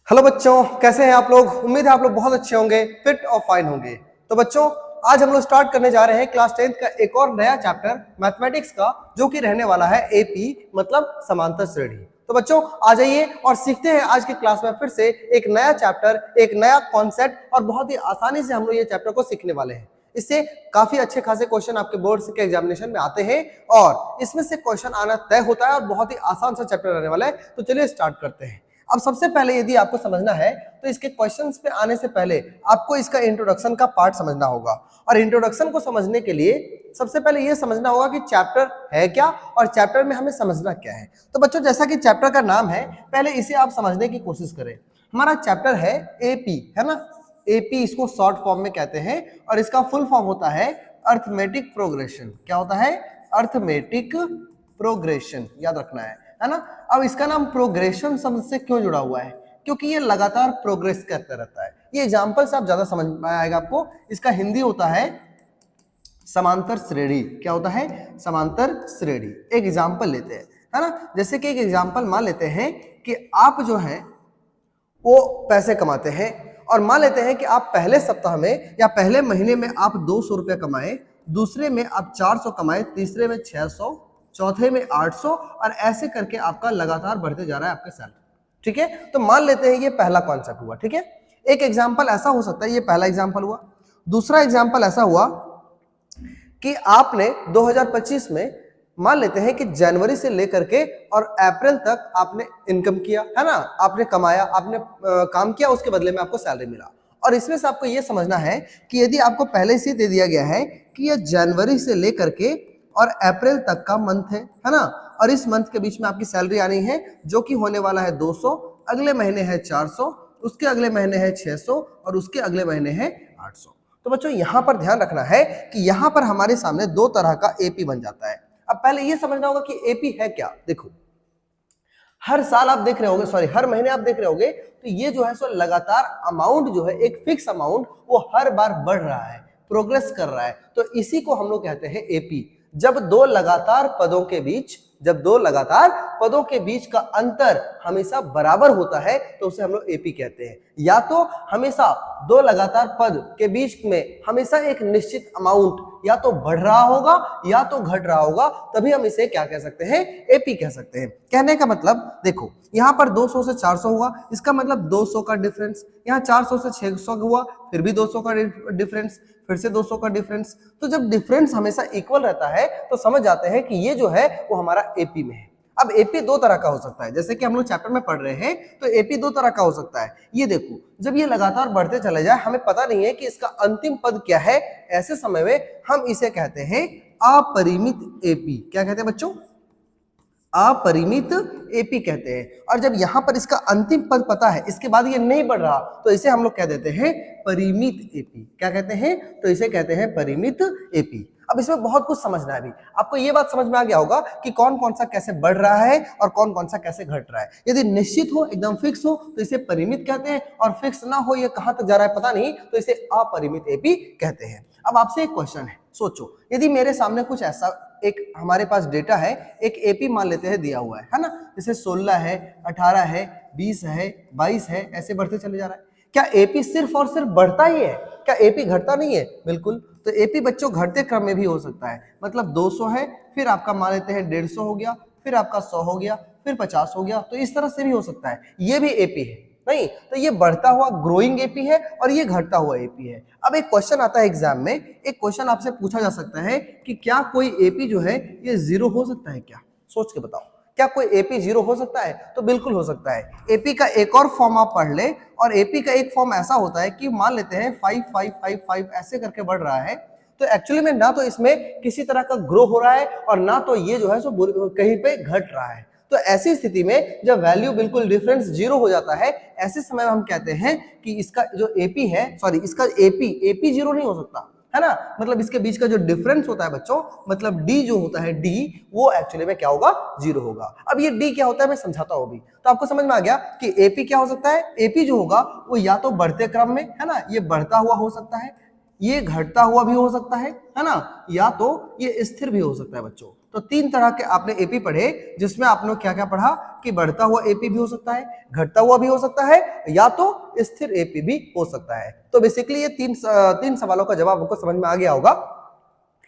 Hello बच्चों, कैसे हैं आप लोग। उम्मीद है आप लोग बहुत अच्छे होंगे, फिट और फाइन होंगे। तो बच्चों, आज हम लोग स्टार्ट करने जा रहे हैं क्लास 10th का एक और नया चैप्टर मैथमेटिक्स का, जो कि रहने वाला है एपी मतलब समांतर श्रेणी। तो बच्चों आ जाइए और सीखते हैं आज की क्लास में फिर से एक नया चैप्टर, एक नया कॉन्सेप्ट, और बहुत ही आसानी से हम लोग ये चैप्टर को सीखने वाले हैं। इससे काफी अच्छे खासे क्वेश्चन आपके बोर्ड के एग्जामिनेशन में आते हैं और इसमें से क्वेश्चन आना तय होता है और बहुत ही आसान सा चैप्टर रहने वाला है। तो चलिए स्टार्ट करते हैं। अब सबसे पहले यदि आपको समझना है तो इसके क्वेश्चंस पे आने से पहले आपको इसका इंट्रोडक्शन का पार्ट समझना होगा। और इंट्रोडक्शन को समझने के लिए सबसे पहले यह समझना होगा कि चैप्टर है क्या और चैप्टर में हमें समझना क्या है। तो बच्चों, जैसा कि चैप्टर का नाम है, पहले इसे आप समझने की कोशिश करें। हमारा चैप्टर है एपी, है ना। एपी इसको शॉर्ट फॉर्म में कहते हैं और इसका फुल फॉर्म होता है अर्थमेटिक प्रोग्रेशन। क्या होता है? अर्थमेटिक प्रोग्रेशन, याद रखना है ना। अब इसका नाम प्रोग्रेशन शब्द से क्यों जुड़ा हुआ है? क्योंकि ये लगातार प्रोग्रेस करता रहता है। ये एग्जांपल से आप ज्यादा समझ में आएगा आपको। इसका हिंदी होता है समांतर श्रेणी। क्या होता है? समांतर श्रेणी। एक एग्जांपल लेते हैं, है ना। जैसे कि एक एग्जांपल मान लेते हैं कि आप जो है वो पैसे कमाते हैं और मान लेते हैं कि आप पहले सप्ताह में या पहले महीने में आप 200 रुपया कमाए, दूसरे में आप 400 कमाए, तीसरे में 600, चौथे में 800, और ऐसे करके आपका लगातार बढ़ते जा रहा है आपका सैलरी। ठीक है, तो मान लेते हैं ये पहला कॉन्सेप्ट हुआ। ठीक है, एक एग्जांपल ऐसा हो सकता है, ये पहला एग्जांपल हुआ। दूसरा एग्जांपल ऐसा हुआ कि आपने 2025 में मान लेते हैं कि जनवरी से लेकर के और अप्रैल तक आपने इनकम किया, है ना। आपने कमाया, आपने काम किया, उसके बदले में आपको सैलरी मिला। और इसमें से आपको यह समझना है कि यदि आपको पहले से दे दिया गया है कि यह जनवरी से लेकर के और अप्रैल तक का मंथ है ना, और इस मंथ के बीच में आपकी सैलरी आनी है, जो कि होने वाला है 200, अगले महीने है 400, उसके अगले महीने है 600, और उसके अगले महीने है 800। तो बच्चों यहां पर ध्यान रखना है कि यहां पर हमारे सामने दो तरह का एपी बन जाता है। अब पहले यह समझना होगा कि एपी है क्या। देखो, हर साल आप देख रहे होगे, सॉरी हर महीने आप देख रहे होगे, तो ये जो है सो लगातार अमाउंट जो है, एक फिक्स अमाउंट, वो हर बार बढ़ रहा है, प्रोग्रेस कर रहा है। तो इसी को हम लोग कहते हैं एपी। जब दो लगातार पदों के बीच का अंतर हमेशा बराबर होता है तो उसे हम लोग एपी कहते हैं। या तो हमेशा दो लगातार पद के बीच में हमेशा एक निश्चित अमाउंट या तो बढ़ रहा होगा या तो घट रहा होगा, तभी हम इसे क्या कह सकते हैं? एपी कह सकते हैं। कहने का मतलब देखो, यहां पर 200 से 400 हुआ, इसका मतलब 200 का डिफरेंस। यहाँ 400 से 600 हुआ, फिर भी 200 का डिफरेंस, फिर से 200 का डिफरेंस। तो जब डिफरेंस हमेशा इक्वल रहता है तो समझ जाते हैं कि ये जो है वो हमारा एपी में है। अब एपी दो तरह का हो सकता है, जैसे कि हम लोग चैप्टर में पढ़ रहे हैं, तो एपी दो तरह का हो सकता है। ये देखो, जब ये लगातार बढ़ते चले जाए, हमें पता नहीं है कि इसका अंतिम पद क्या है, ऐसे समय में हम इसे कहते हैं अपरिमित एपी। क्या कहते हैं बच्चों? अपरिमित एपी कहते हैं। और जब यहां पर इसका अंतिम पद पता है, इसके बाद ये नहीं बढ़ रहा, तो इसे हम लोग कह देते हैं परिमित एपी। क्या कहते हैं? तो इसे कहते हैं परिमित एपी। अब इसमें बहुत कुछ समझना है। अभी आपको ये बात समझ में आ गया होगा कि कौन कौन सा कैसे बढ़ रहा है और कौन कौन सा कैसे घट रहा है। यदि निश्चित हो, एकदम फिक्स हो, तो इसे परिमित कहते हैं, और फिक्स ना हो, ये कहां तक जा रहा है पता नहीं, तो इसे अपरिमित एपी कहते हैं। अब आपसे एक क्वेश्चन है, सोचो, यदि मेरे सामने कुछ ऐसा एक हमारे पास डेटा है, एक एपी मान लेते हैं दिया हुआ है ना, जैसे 16 है, 18 है, 20 है, 22 है, ऐसे बढ़ते चले जा रहा है। क्या एपी सिर्फ और सिर्फ बढ़ता ही है? क्या एपी घटता नहीं है? बिल्कुल। तो एपी बच्चों घटते क्रम में भी हो सकता है। मतलब 200 है, फिर आपका मान लेते हैं 150 हो गया, फिर आपका 100 हो गया, फिर 50 हो गया, तो इस तरह से भी हो सकता है। ये भी एपी है नहीं, तो ये बढ़ता हुआ ग्रोइंग एपी है और ये घटता हुआ एपी है। अब एक क्वेश्चन आता है एग्जाम में, एक क्वेश्चन आपसे पूछा जा सकता है कि क्या कोई एपी जो है ये जीरो हो सकता है क्या? सोच के बताओ, क्या कोई एपी जीरो हो सकता है? तो बिल्कुल हो सकता है। एपी का एक और फॉर्म आप पढ़ ले, और एपी का एक फॉर्म ऐसा होता है कि मान लेते हैं 5 5 5 5 ऐसे करके बढ़ रहा है, तो एक्चुअली में ना तो इसमें किसी तरह का ग्रो हो रहा है और ना तो ये जो है सो कहीं पे घट रहा है। तो ऐसी स्थिति में जब वैल्यू बिल्कुल डिफरेंस जीरो हो जाता है, ऐसे समय में हम कहते हैं कि इसका जो एपी है, सॉरी इसका एपी जीरो नहीं हो सकता, है ना। मतलब इसके बीच का जो डिफरेंस होता है बच्चों, मतलब डी जो होता है, डी, वो एक्चुअली में क्या होगा? जीरो होगा। अब ये डी क्या होता है मैं समझाता हूं अभी, तो आपको समझ में आ गया कि एपी क्या हो सकता है। एपी जो होगा वो या तो बढ़ते क्रम में, है ना, ये बढ़ता हुआ हो सकता है, ये घटता हुआ भी हो सकता है ना, या तो ये स्थिर भी हो सकता है बच्चों। तो 3 तरह के आपने एपी पढ़े, जिसमें आपने क्या क्या पढ़ा कि बढ़ता हुआ एपी भी हो सकता है, घटता हुआ भी हो सकता है, या तो स्थिर एपी भी हो सकता है। तो बेसिकली ये तीन सवालों का जवाब आपको समझ में आ गया होगा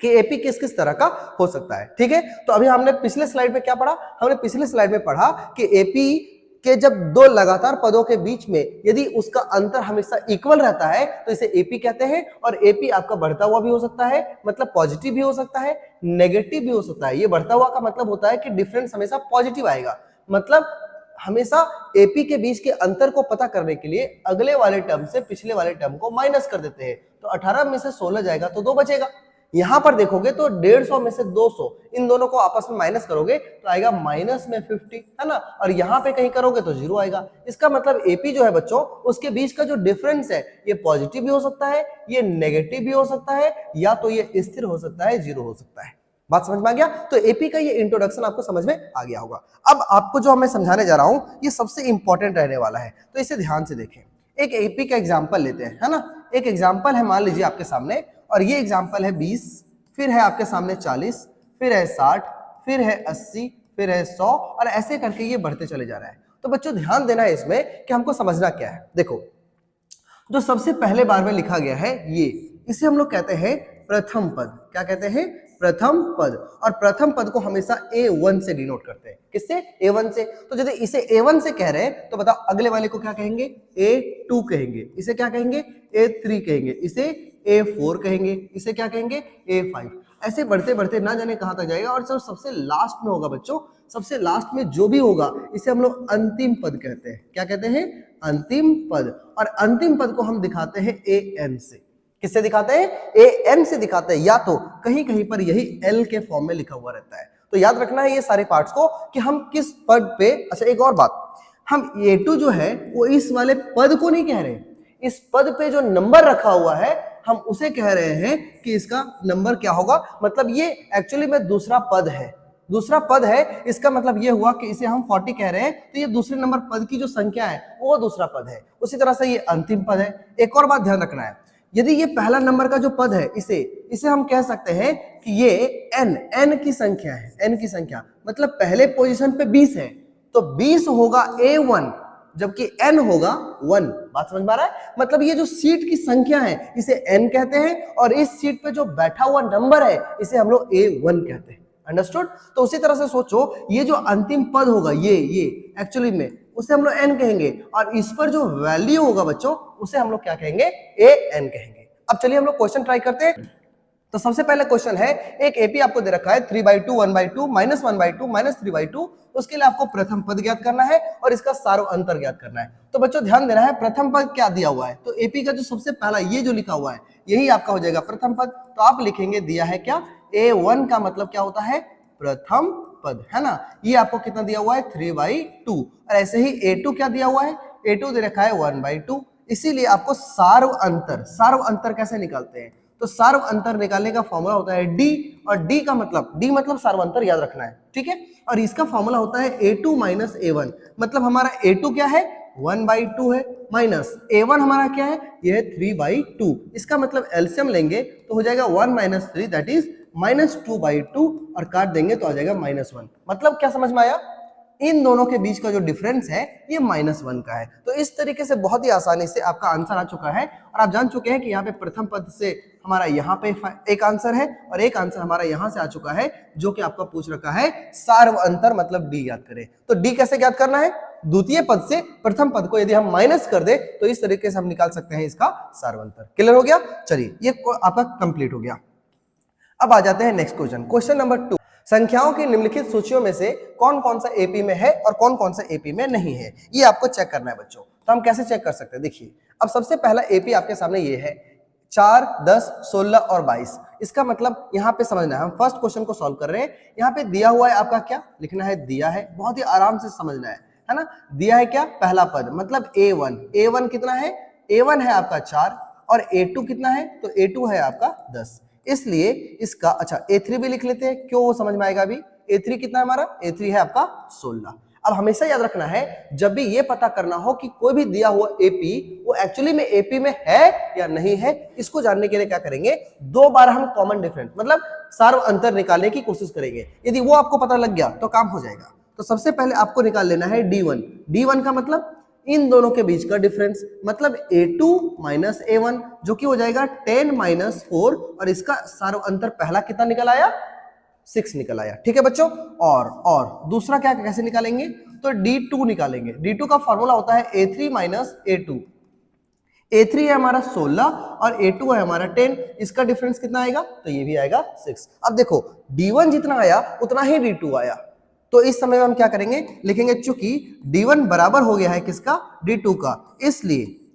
कि एपी किस किस तरह का हो सकता है। ठीक है, तो अभी हमने पिछले स्लाइड में क्या पढ़ा, हमने पिछले स्लाइड में पढ़ा कि एपी के जब दो लगातार पदों के बीच में यदि उसका अंतर हमेशा इक्वल रहता है तो इसे एपी कहते हैं। और एपी आपका बढ़ता हुआ भी हो सकता है, मतलब पॉजिटिव भी हो सकता है, नेगेटिव भी हो सकता है। ये बढ़ता हुआ का मतलब होता है कि डिफरेंस हमेशा पॉजिटिव आएगा, मतलब हमेशा एपी के बीच के अंतर को पता करने के लिए अगले वाले टर्म से पिछले वाले टर्म को माइनस कर देते हैं। तो 18 में से 16 जाएगा तो 2 बचेगा। यहां पर देखोगे तो 150 में से 200, इन दोनों को आपस में माइनस करोगे तो आएगा माइनस में 50, है ना। और यहां पे कहीं करोगे तो 0 आएगा। इसका मतलब एपी जो है बच्चों, उसके बीच का जो डिफरेंस है ये पॉजिटिव भी हो सकता है, ये नेगेटिव भी हो सकता है, या तो ये स्थिर हो सकता है, 0 हो सकता है। बात समझ में आ गया? तो एपी का ये इंट्रोडक्शन आपको समझ में आ गया होगा। अब आपको जो मैं समझाने जा रहा हूं ये सबसे इंपॉर्टेंट रहने वाला है, तो इसे ध्यान से देखें। एक एपी का एग्जांपल लेते हैं, है ना। एक एग्जांपल है, मान लीजिए आपके सामने, और ये एग्जांपल है 20, फिर है आपके सामने 40, फिर है 60, फिर है 80, फिर है 100, और ऐसे करके ये बढ़ते चले जा रहा है। तो बच्चों ध्यान देना है इसमें कि हमको समझना क्या है। देखो, जो सबसे पहले बार में लिखा गया है ये, इसे हम लोग कहते हैं प्रथम पद। क्या कहते हैं? प्रथम पद। और प्रथम पद को हमेशा A1 से डिनोट करते हैं। किससे? A1 से। तो यदि इसे A1 से कह रहे हैं तो बताओ अगले वाले को क्या कहेंगे? A2 कहेंगे। इसे क्या कहेंगे? A3 कहेंगे। इसे A4 कहेंगे। इसे क्या कहेंगे? A5। ऐसे बढ़ते बढ़ते ना जाने कहां तक जाएगा। और जो सबसे लास्ट में होगा बच्चों, सबसे लास्ट में जो भी होगा इसे हम लोग अंतिम पद कहते हैं। क्या कहते हैं? अंतिम पद। और अंतिम पद को हम दिखाते हैं AN से। किससे दिखाते हैं? AN से दिखाते हैं, या तो कहीं कहीं पर यही L के फॉर्म में लिखा हुआ रहता है। तो याद रखना है ये सारे पार्ट्स को कि हम किस पद पे। अच्छा एक और बात, हम A2 जो है वो इस वाले पद को नहीं कह रहे, इस पद पे जो नंबर रखा हुआ है हम उसे कह रहे हैं कि इसका नंबर क्या होगा। मतलब ये एक्चुअली में दूसरा पद है, दूसरा पद है। इसका मतलब ये हुआ कि इसे हम 40 कह रहे हैं तो ये दूसरे नंबर पद की जो संख्या है वो दूसरा पद है। उसी तरह से ये अंतिम पद है। एक और बात ध्यान रखना है, यदि ये पहला नंबर का जो पद है इसे हम कह सकते हैं कि ये n की संख्या है। n की संख्या मतलब पहले पोजीशन पे 20 है तो 20 होगा A1, जबकि n होगा 1। बात समझ में आ रहा है? मतलब ये जो सीट की संख्या है इसे n कहते हैं, और इस सीट पे जो बैठा हुआ नंबर है इसे हम लोग A1 कहते हैं। अंडरस्टूड? तो उसी तरह से सोचो, ये जो अंतिम पद होगा ये एक्चुअली में उसे हम लोग n कहेंगे, और इस पर जो वैल्यू होगा बच्चों उसे हम लोग क्या कहेंगे? AN कहेंगे। अब चलिए हम लोग क्वेश्चन ट्राई करते हैं। तो सबसे पहले क्वेश्चन है, एक एपी आपको दे रखा है 3/2, 1/2, -1/2, -3/2। उसके लिए आपको प्रथम पद ज्ञात करना है और इसका सारो अंतर ज्ञात करना है। तो बच्चों ध्यान देना है, प्रथम पद क्या दिया हुआ है, तो एपी का जो सबसे पहला ये जो लिखा हुआ है यही आपका हो जाएगा प्रथम पद। तो आप लिखेंगे, दिया है क्या? A1 का मतलब क्या होता है? प्रथम पद, है ना। ये आपको कितना दिया हुआ है? 3/2। और ऐसे ही A2 क्या दिया हुआ है? A2 दे रखा है 1/2। इसीलिए आपको सार्व अंतर कैसे निकालते हैं? तो सार्व अंतर निकालने का फॉर्मूला होता है D, और D मतलब सार्व अंतर याद रखना है, ठीक है। और इसका फॉर्मूला होता है A2 माइनस A1। मतलब हमारा A2 क्या है? 1/2 है, माइनस A1 हमारा क्या है? ये है 3/2। इसका मतलब एलसीएम लेंगे तो हो जाएगा 1 - 3 दैट इज -2/2, और काट देंगे तो आ जाएगा -1। मतलब क्या समझ में आया? इन दोनों के बीच का जो डिफरेंस है ये -1 का है। तो इस तरीके से बहुत ही आसानी से आपका आंसर आ चुका है, और आप जान चुके हैं कि यहाँ पे प्रथम पद से हमारा यहाँ पे एक आंसर है और एक आंसर हमारा यहाँ से आ चुका है, जो कि आपका पूछ रखा है सार्व अंतर मतलब D याद करें। तो D कैसे ज्ञात करना है? द्वितीय पद से प्रथम पद को यदि हम माइनस कर दे तो इस तरीके से हम निकाल सकते हैं इसका सार्व अंतर। क्लियर हो गया? चलिए ये आपका कंप्लीट हो गया। अब आ जाते हैं नेक्स्ट क्वेश्चन, क्वेश्चन नंबर 2। संख्याओं की निम्नलिखित सूचियों में से कौन कौन सा एपी में है और कौन कौन सा एपी में नहीं है, ये आपको चेक करना है बच्चों। तो हम कैसे चेक कर सकते हैं? देखिए, अब सबसे पहला एपी आपके सामने ये है 4, 10, 16 और 22। इसका मतलब यहाँ पे समझना है, हम फर्स्ट क्वेश्चन को सॉल्व कर रहे हैं। यहाँ पे दिया हुआ है आपका क्या लिखना है? दिया है, बहुत ही आराम से समझना है ना। दिया है क्या? पहला पद मतलब A1 कितना है? A1 है आपका 4, और A2 कितना है? तो A2 है आपका 10। इसलिए इसका अच्छा A3 भी लिख लेते हैं, क्यों? वो समझ में आएगा अभी। A3 कितना है हमारा? A3 है आपका 16। अब हमेशा याद रखना है, जब भी ये पता करना हो कि कोई भी दिया हुआ एपी वो एक्चुअली में एपी में है या नहीं है, इसको जानने के लिए क्या करेंगे, 2 बार हम कॉमन डिफरेंस मतलब सार्व अंतर निकालने की कोशिश करेंगे। यदि वो आपको पता लग गया तो काम हो जाएगा। तो सबसे पहले आपको निकाल लेना है D1। D1 का मतलब इन दोनों के बीच का डिफरेंस, मतलब A2 माइनस A1, जो कि हो जाएगा 10 माइनस 4, और इसका सार्व अंतर पहला कितना निकल आया, 6 निकल आया। ठीक है बच्चों। और दूसरा क्या कैसे निकालेंगे, तो D2 निकालेंगे। D2 का फॉर्मूला होता है A3 माइनस A2। A3 है हमारा 16 और A2 है हमारा 10, इसका डिफरेंस कितना आएगा, तो ये भी आएगा 6। अब देखो D1 जितना आया उतना ही D2 आया, तो इस समय में हम क्या करेंगे, लिखेंगे चूंकि D1 बराबर हो गया है किसका, D2 का,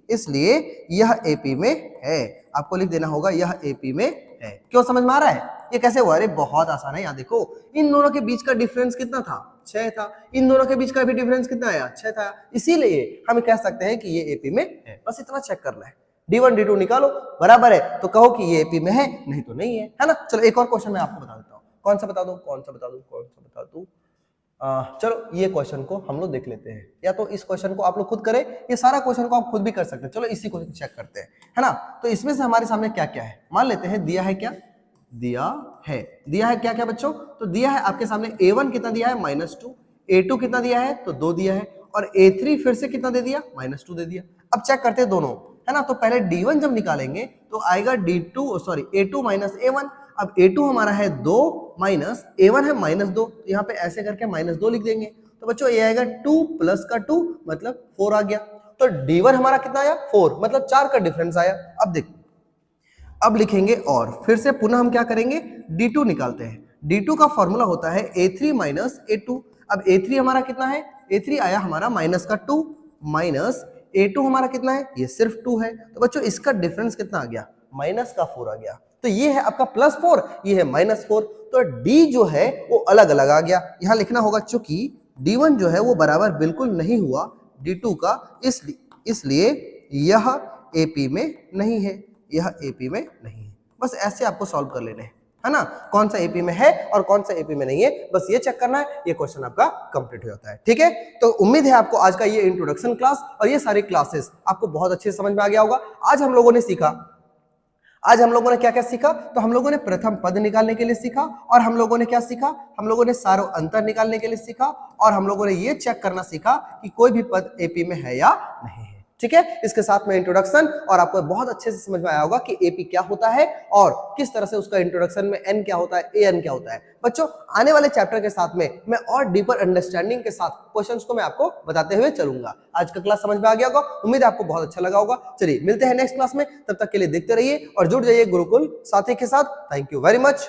इसलिए यह AP में है। आपको लिख देना होगा यह AP में है। क्यों, समझ में आ रहा है ये कैसे हुआ, अरे बहुत आसान है। यहाँ देखो इन दोनों के बीच का डिफरेंस कितना था, 6 था, इन दोनों के बीच का भी डिफरेंस कितना आया, 6 था, इसीलिए हम कह सकते हैं कि ये AP में है। बस इतना चेक करना है, D1 D2 निकालो, बराबर है तो कहो कि ये AP में है, नहीं तो नहीं है ना। चलो एक और क्वेश्चन मैं आपको बता देता हूँ, कौन सा बता दूं, चलो ये क्वेश्चन को हम लोग देख लेते हैं, या तो इस क्वेश्चन को आप लोग खुद करें, ये सारा क्वेश्चन को आप खुद भी कर सकते हैं। चलो इसी को चेक करते हैं, है ना। तो इसमें से हमारे सामने क्या क्या है, मान लेते हैं दिया है क्या, दिया है क्या क्या बच्चों, तो दिया है आपके सामने A1 कितना दिया है, -2, A2 कितना दिया है, तो 2 दिया है, और A3 फिर से कितना दे दिया, -2 दे दिया। अब चेक करते हैं दोनों, है ना। तो पहले D1 जब निकालेंगे तो आएगा A2 माइनस A1। अब A2 हमारा है 2 माइनस A1 है -2, तो यहाँ पे ऐसे करके -2 लिख देंगे। तो बच्चों ये आएगा 2 प्लस का 2 मतलब 4 आ गया। तो D1 हमारा कितना आया, 4, मतलब 4 का डिफरेंस आया। अब देख, अब लिखेंगे और फिर से पुनः हम क्या करेंगे, D2 निकालते हैं। D2 का फॉर्मूला होता है A3 माइनस A2। अब A3 हमारा कितना है, A3 आया हमारा -2 माइनस A2 हमारा कितना है, ये सिर्फ 2 है। तो बच्चों इसका डिफरेंस कितना आ गया, -4 आ गया। तो ये है आपका +4, ये है -4, तो D जो है वो अलग अलग आ गया। यहां लिखना होगा चूंकि D1 जो है वो बराबर बिल्कुल नहीं हुआ D2 का, इसलिए यह AP में नहीं है, यह AP में नहीं है। बस ऐसे आपको सॉल्व कर लेने हैं, है ना, कौन सा AP में है और कौन सा AP में नहीं है, बस ये चेक करना है, ये क्वेश्चन आपका कंप्लीट हो जाता है। ठीक है, तो उम्मीद है आपको आज का ये इंट्रोडक्शन क्लास और ये सारी क्लासेस आपको बहुत अच्छे से समझ में आ गया होगा। आज हम लोगों ने क्या क्या सीखा, तो हम लोगों ने प्रथम पद निकालने के लिए सीखा, और हम लोगों ने क्या सीखा, हम लोगों ने सारो अंतर निकालने के लिए सीखा, और हम लोगों ने ये चेक करना सीखा कि कोई भी पद AP में है या नहीं है। ठीक है, इसके साथ में इंट्रोडक्शन, और आपको बहुत अच्छे से समझ में आया होगा कि AP क्या होता है और किस तरह से उसका इंट्रोडक्शन में N क्या होता है, AN क्या होता है। बच्चों आने वाले चैप्टर के साथ में मैं और डीपर अंडरस्टैंडिंग के साथ क्वेश्चंस को मैं आपको बताते हुए चलूंगा। आज का क्लास समझ में आ गया होगा, उम्मीद है आपको बहुत अच्छा लगा होगा। चलिए मिलते हैं नेक्स्ट क्लास में, तब तक के लिए देखते रहिए और जुड़ जाइए गुरुकुल साथी के साथ। Thank you very much.